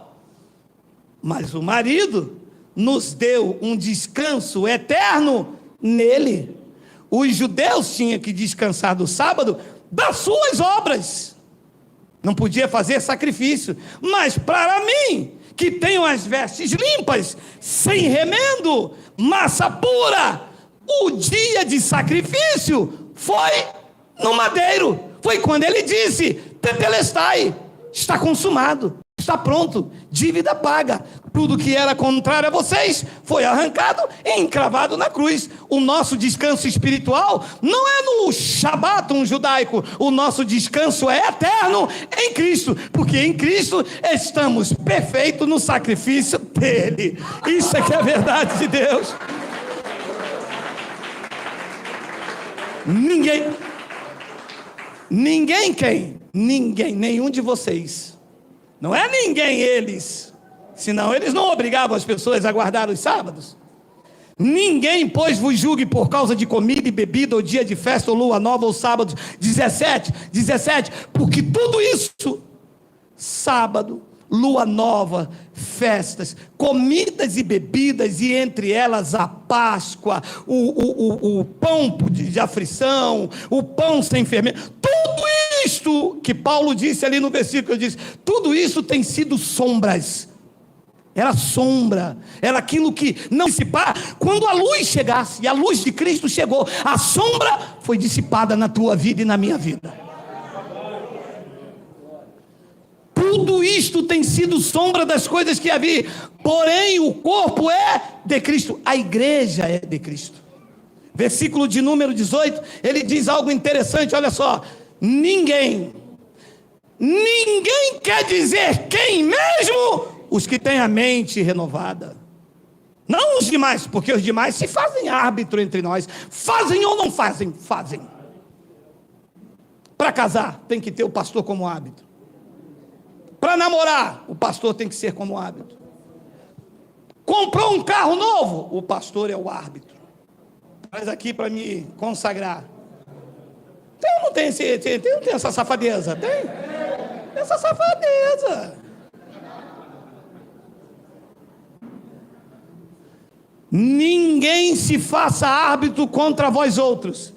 Mas o marido nos deu um descanso eterno nele. Os judeus tinham que descansar do sábado das suas obras. Não podia fazer sacrifício. Mas para mim, que tenho as vestes limpas, sem remendo, massa pura, o dia de sacrifício foi no madeiro. Foi quando ele disse: tetelestai, está consumado, está pronto, dívida paga. Tudo que era contrário a vocês foi arrancado e encravado na cruz. O nosso descanso espiritual não é no shabatum judaico. O nosso descanso é eterno em Cristo, porque em Cristo estamos perfeitos no sacrifício dele. Isso é que é a verdade de Deus. Ninguém quem? Ninguém, nenhum de vocês. Não é ninguém eles. Senão eles não obrigavam as pessoas a guardar os sábados. Ninguém, pois, vos julgue por causa de comida e bebida, ou dia de festa, ou lua nova, ou sábado. 17, porque tudo isso, sábado, lua nova, festas, comidas e bebidas, e entre elas a Páscoa, o pão de aflição, o pão sem fermento, tudo isto que Paulo disse ali no versículo, disse, tudo isso tem sido sombras. Era sombra, era aquilo que não dissipar. Quando a luz chegasse, e a luz de Cristo chegou, a sombra foi dissipada na tua vida e na minha vida. Tudo isto tem sido sombra das coisas que havia, porém o corpo é de Cristo, a igreja é de Cristo. Versículo de número 18, ele diz algo interessante, olha só: ninguém quer dizer quem mesmo? Os que têm a mente renovada. Não os demais, porque os demais se fazem árbitro entre nós. Fazem ou não fazem? Fazem. Para casar, tem que ter o pastor como árbitro. Para namorar, o pastor tem que ser como árbitro. Comprou um carro novo, o pastor é o árbitro. Traz aqui para me consagrar. Tem ou não tem, não tem essa safadeza? Tem? Essa safadeza. Ninguém se faça árbitro contra vós outros,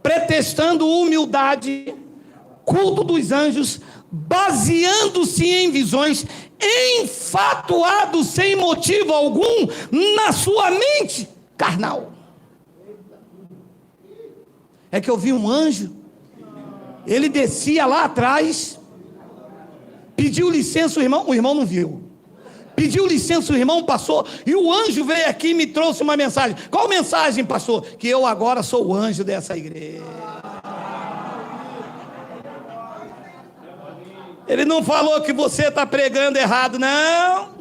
pretextando humildade, culto dos anjos, baseando-se em visões, enfatuado sem motivo algum na sua mente carnal. É que eu vi um anjo, ele descia lá atrás, pediu licença, o irmão não viu. pediu licença, o irmão passou, e o anjo veio aqui e me trouxe uma mensagem. Qual mensagem, pastor? Que eu agora sou o anjo dessa igreja. Ele não falou que você está pregando errado, não.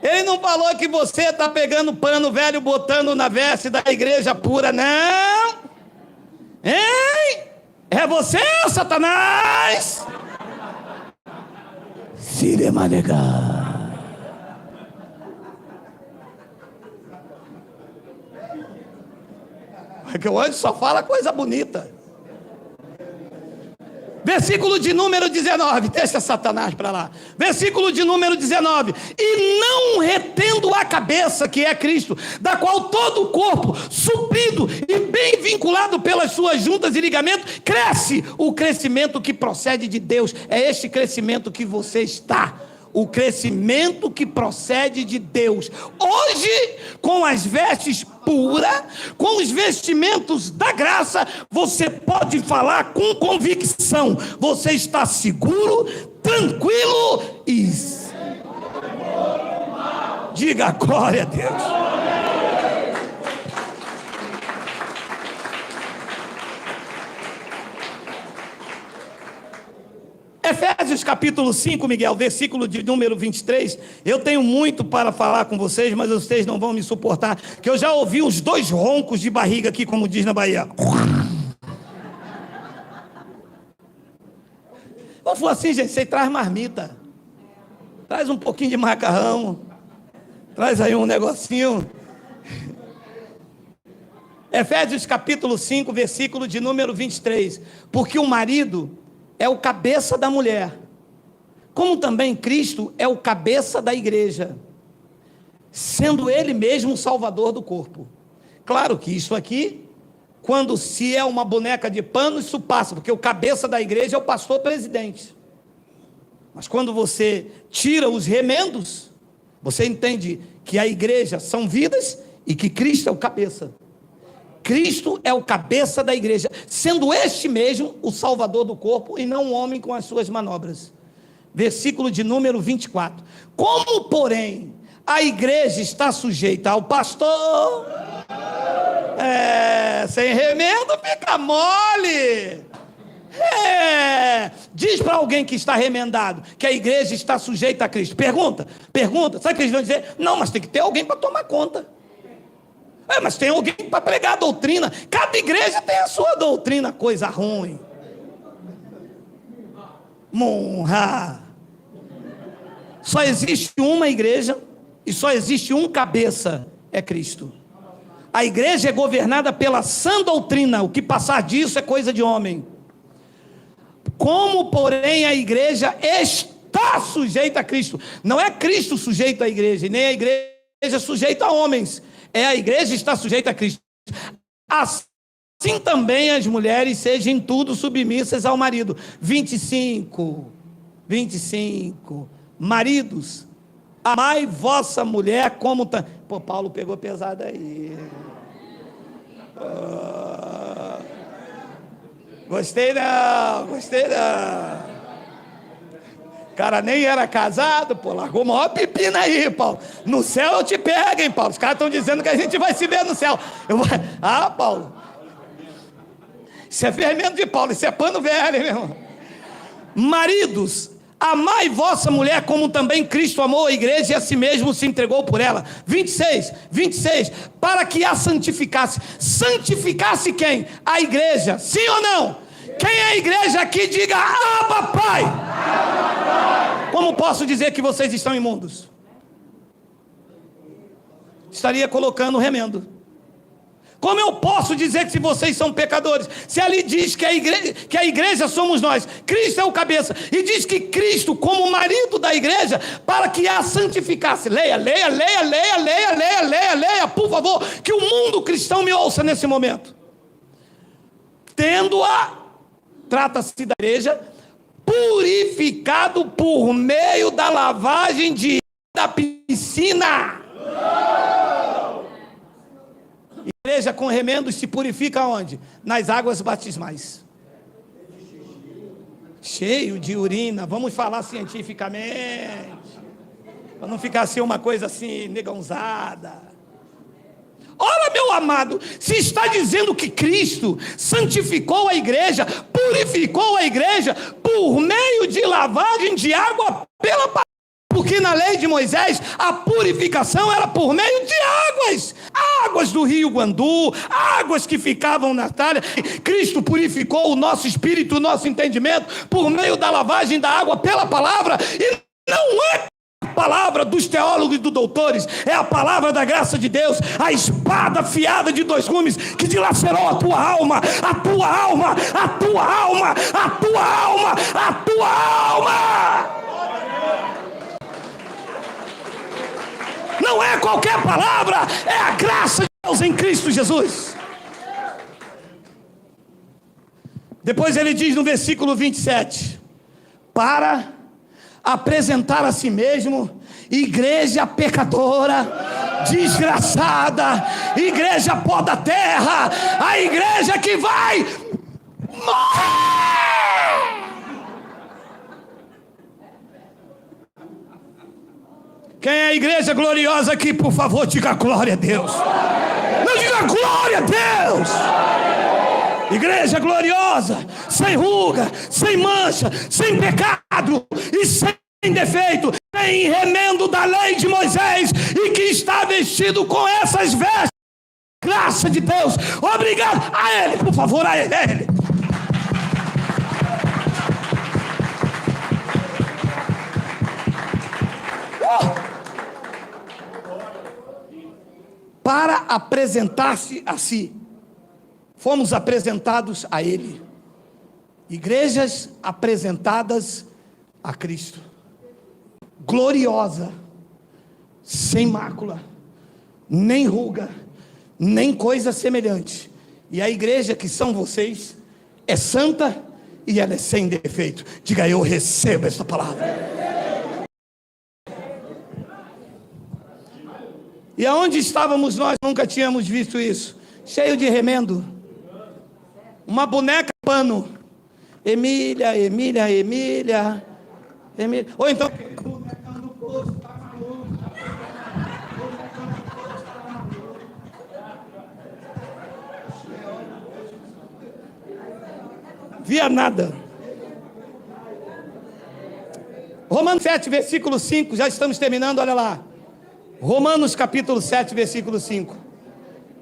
Ele não falou que você está pegando pano velho, botando na veste da igreja pura, não. Hein? É você, Satanás? Siremanegá. Porque o anjo só fala coisa bonita. Versículo de número 19, deixa Satanás para lá. Versículo de número 19: e não retendo a cabeça, que é Cristo, da qual todo o corpo, suprido e bem vinculado pelas suas juntas e ligamentos, cresce o crescimento que procede de Deus. É este crescimento que você está. O crescimento que procede de Deus. Hoje, com as vestes puras, com os vestimentos da graça, você pode falar com convicção. Você está seguro, tranquilo e... Diga glória a Deus. Efésios capítulo 5, Miguel, versículo de número 23, eu tenho muito para falar com vocês, mas vocês não vão me suportar, que eu já ouvi os 2 roncos de barriga aqui, como diz na Bahia. Eu falo assim, gente, você traz marmita, traz um pouquinho de macarrão, traz aí um negocinho. Efésios capítulo 5, versículo de número 23, porque o marido é o cabeça da mulher, como também Cristo é o cabeça da igreja, sendo ele mesmo o salvador do corpo. Claro que isso aqui, quando se é uma boneca de pano, isso passa, porque o cabeça da igreja é o pastor presidente. Mas quando você tira os remendos, você entende que a igreja são vidas e que Cristo é o cabeça. Cristo é o cabeça da igreja, sendo este mesmo o salvador do corpo e não um homem com as suas manobras. Versículo de número 24. Como, porém, a igreja está sujeita ao pastor, sem remendo fica mole. Diz para alguém que está remendado que a igreja está sujeita a Cristo. Pergunta, sabe o que eles vão dizer? Não, mas tem que ter alguém para tomar conta. Mas tem alguém para pregar a doutrina. Cada igreja tem a sua doutrina, coisa ruim. Monra. Só existe uma igreja e só existe um cabeça, é Cristo. A igreja é governada pela sã doutrina, o que passar disso é coisa de homem. Como, porém, a igreja está sujeita a Cristo. Não é Cristo sujeito à igreja, nem a igreja sujeita a homens. A igreja está sujeita a Cristo. Assim também as mulheres sejam em tudo submissas ao marido. 25. Maridos, amai vossa mulher como... Pô, Paulo pegou pesado aí. Gostei não. Cara, nem era casado, pô, largou o maior pepino aí, Paulo. No céu eu te pego, hein, Paulo. Os caras estão dizendo que a gente vai se ver no céu. Paulo. Isso é fermento de Paulo, isso é pano velho, meu irmão. Maridos, amai vossa mulher como também Cristo amou a igreja e a si mesmo se entregou por ela. 26, para que a santificasse. Santificasse quem? A igreja, sim ou não? Quem é a igreja aqui, diga, Abba, Pai. Como posso dizer que vocês estão imundos? Estaria colocando remendo. Como eu posso dizer que se vocês são pecadores? Se ali diz que a igreja somos nós, Cristo é o cabeça, e diz que Cristo, como marido da igreja, para que a santificasse. Leia, por favor, que o mundo cristão me ouça nesse momento. Tendo-a, trata-se da igreja, purificado por meio da lavagem da piscina. Igreja com remendos se purifica onde? Nas águas batismais. Cheio de urina, vamos falar cientificamente. Para não ficar assim uma coisa assim, negãozada. Ora, meu amado, se está dizendo que Cristo santificou a igreja, purificou a igreja, por meio de lavagem de água pela palavra, porque na lei de Moisés, a purificação era por meio de águas, águas do rio Guandu, águas que ficavam na talha. Cristo purificou o nosso espírito, o nosso entendimento, por meio da lavagem da água pela palavra, e não é a palavra dos teólogos e dos doutores, é a palavra da graça de Deus, a espada afiada de dois gumes, que dilacerou a tua alma, a tua alma, a tua alma, a tua alma, a tua alma. Não é qualquer palavra, é a graça de Deus em Cristo Jesus. Depois ele diz no versículo 27, para apresentar a si mesmo igreja pecadora, desgraçada, igreja pó da terra, a igreja que vai morrer. Quem é a igreja gloriosa aqui, por favor, diga glória a Deus. Não, diga glória a Deus. Igreja gloriosa, sem ruga, sem mancha, sem pecado e sem defeito, sem remendo da lei de Moisés, e que está vestido com essas vestes. Graça de Deus, obrigado a Ele, por favor, a Ele, a Ele. Para apresentar-se a si. Fomos apresentados a Ele. Igrejas apresentadas a Cristo. Gloriosa, sem mácula, nem ruga, nem coisa semelhante. E a igreja que são vocês é santa e ela é sem defeito. Diga, eu recebo esta palavra. E aonde estávamos nós? Nunca tínhamos visto isso. Cheio de remendo. Uma boneca pano. Emília, Emília, Emília, Emília. Ou então, via nada. Romanos 7, versículo 5, já estamos terminando, olha lá. Romanos capítulo 7, versículo 5.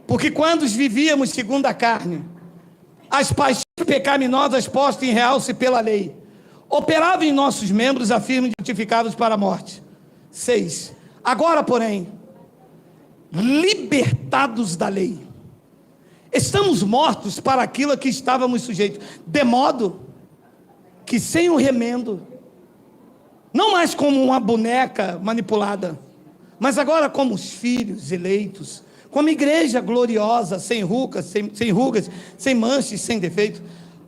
Porque quando vivíamos segundo a carne, as paixões pecaminosas postas em realce pela lei, operavam em nossos membros a fim de justificados para a morte. 6. Agora, porém, libertados da lei, estamos mortos para aquilo a que estávamos sujeitos, de modo que sem o remendo, não mais como uma boneca manipulada, mas agora como os filhos eleitos, como igreja gloriosa, sem rugas, sem manchas, sem defeito.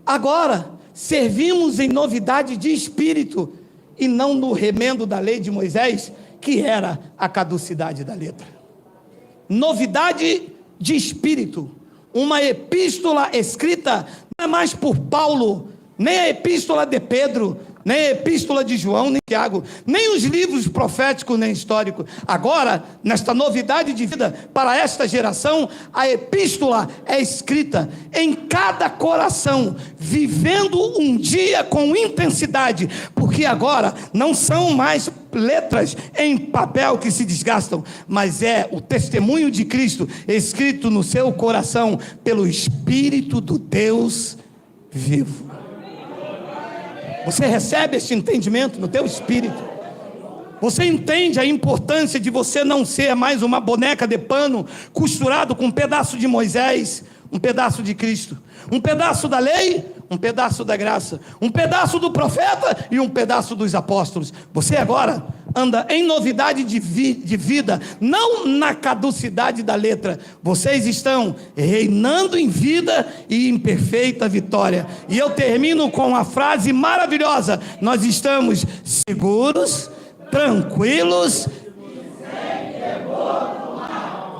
Agora servimos em novidade de espírito e não no remendo da lei de Moisés, que era a caducidade da letra. Novidade de espírito. Uma epístola escrita não é mais por Paulo, nem a epístola de Pedro, nem a epístola de João, nem Tiago, nem os livros proféticos, nem históricos. Agora, nesta novidade de vida para esta geração, a epístola é escrita em cada coração, vivendo um dia com intensidade, porque agora não são mais letras em papel que se desgastam, mas é o testemunho de Cristo escrito no seu coração pelo Espírito do Deus vivo. Você recebe este entendimento no teu espírito. Você entende a importância de você não ser mais uma boneca de pano costurado com um pedaço de Moisés, um pedaço de Cristo, um pedaço da lei, um pedaço da graça, um pedaço do profeta e um pedaço dos apóstolos. Você agora anda em novidade de vida, não na caducidade da letra. Vocês estão reinando em vida e em perfeita vitória. E eu termino com uma frase maravilhosa: nós estamos seguros, tranquilos.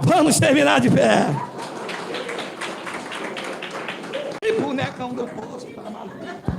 Vamos terminar de pé. E bonecão do poço, tá maluco?